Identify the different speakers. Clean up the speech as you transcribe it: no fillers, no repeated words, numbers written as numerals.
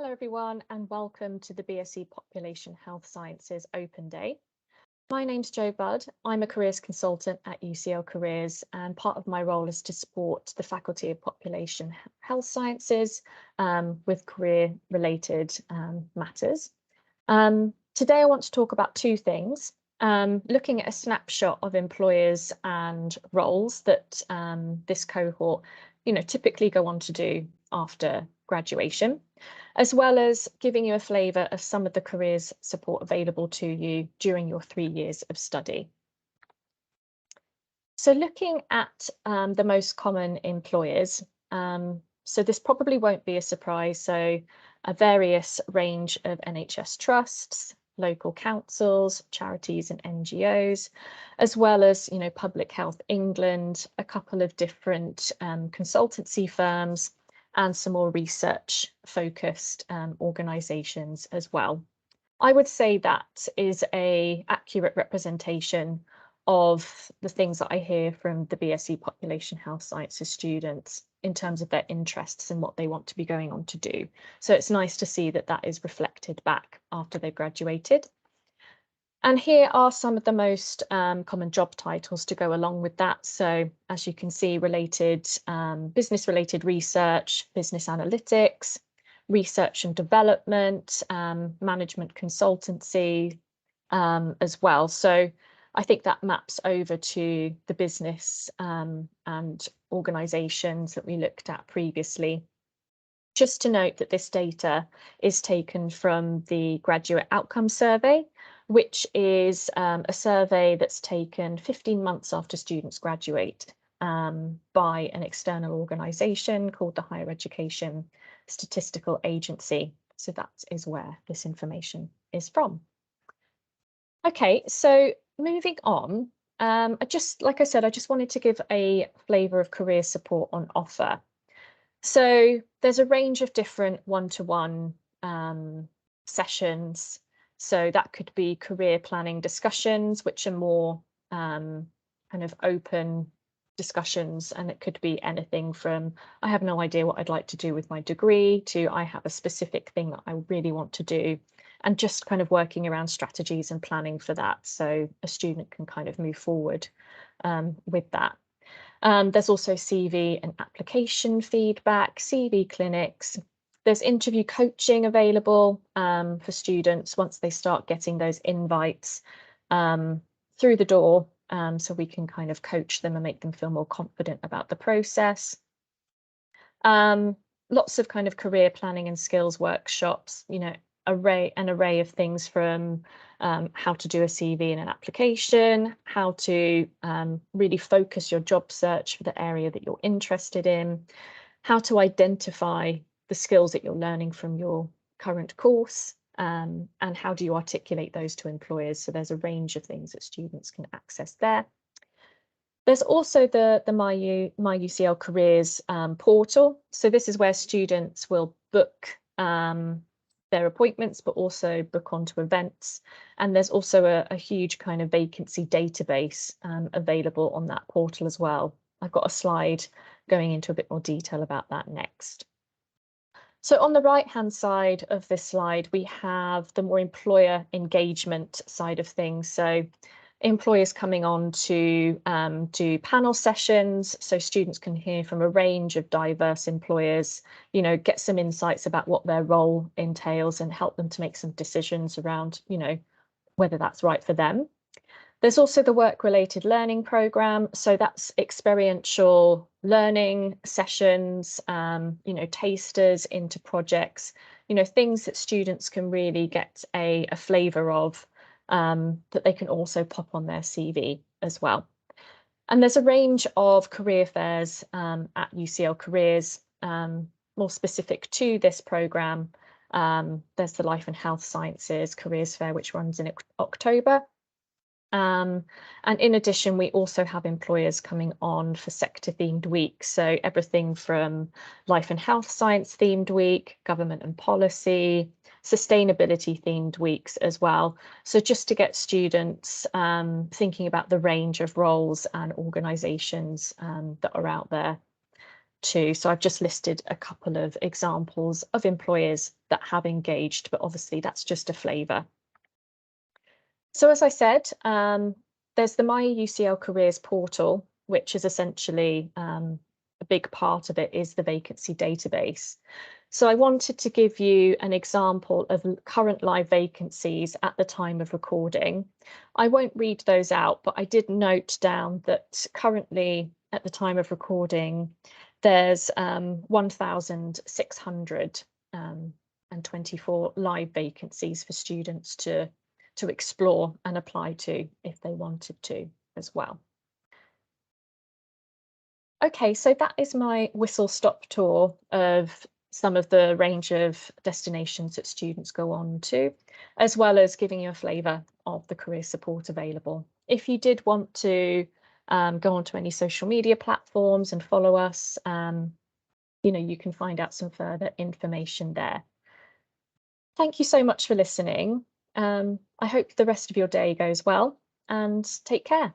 Speaker 1: Hello everyone and welcome to the BSc Population Health Sciences Open Day. My name's Jo Budd. I'm a careers consultant at UCL Careers and part of my role is to support the Faculty of Population Health Sciences with career related matters. Today I want to talk about two things. Looking at a snapshot of employers and roles that this cohort typically go on to do after graduation, as well as giving you a flavour of some of the careers support available to you during your 3 years of study. So looking at the most common employers, so this probably won't be a surprise. So a various range of NHS trusts, local councils, charities and NGOs, as well as Public Health England, a couple of different consultancy firms, and some more research focused organisations as well. I would say that is an accurate representation of the things that I hear from the BSc Population Health Sciences students in terms of their interests and what they want to be going on to do. So it's nice to see that that is reflected back after they've graduated. And here are some of the most common job titles to go along with that. So as you can see, business-related research, business analytics, research and development, management consultancy as well. So I think that maps over to the business and organisations that we looked at previously. Just to note that this data is taken from the Graduate Outcome Survey, which is a survey that's taken 15 months after students graduate by an external organisation called the Higher Education Statistical Agency. So that is where this information is from. Okay, so moving on, like I said, I just wanted to give a flavour of career support on offer. So there's a range of different one-to-one sessions. So that could be career planning discussions, which are more kind of open discussions, and it could be anything from I have no idea what I'd like to do with my degree to I have a specific thing that I really want to do, and just kind of working around strategies and planning for that so a student can kind of move forward with that. There's also CV and application feedback, CV clinics. There's interview coaching available for students once they start getting those invites through the door, so we can kind of coach them and make them feel more confident about the process. Lots of kind of career planning and skills workshops, an array of things from how to do a CV and an application, how to really focus your job search for the area that you're interested in, how to identify the skills that you're learning from your current course, and how do you articulate those to employers. So there's a range of things that students can access there. There's also the My UCL Careers portal. So this is where students will book their appointments, but also book onto events. And there's also a huge kind of vacancy database available on that portal as well. I've got a slide going into a bit more detail about that next. So on the right-hand side of this slide, we have the more employer engagement side of things. So employers coming on to do panel sessions so students can hear from a range of diverse employers, get some insights about what their role entails and help them to make some decisions around, whether that's right for them. There's also the work-related learning programme. So that's experiential learning sessions, tasters into projects, things that students can really get a flavour of, that they can also pop on their CV as well. And there's a range of career fairs at UCL Careers, more specific to this programme. There's the Life and Health Sciences Careers Fair, which runs in October. And in addition, we also have employers coming on for sector themed weeks. So everything from Life and Health Science themed week, government and policy, sustainability themed weeks as well. So just to get students thinking about the range of roles and organisations that are out there. too. So I've just listed a couple of examples of employers that have engaged, but obviously that's just a flavour. So as I said, there's the My UCL Careers portal, which is essentially a big part of it is the vacancy database. So I wanted to give you an example of current live vacancies at the time of recording. I won't read those out, but I did note down that currently at the time of recording, there's 1,624 live vacancies for students to explore and apply to if they wanted to as well. Okay, so that is my whistle-stop tour of some of the range of destinations that students go on to, as well as giving you a flavour of the career support available. If you did want to go onto any social media platforms and follow us, you can find out some further information there. Thank you so much for listening. I hope the rest of your day goes well, and take care.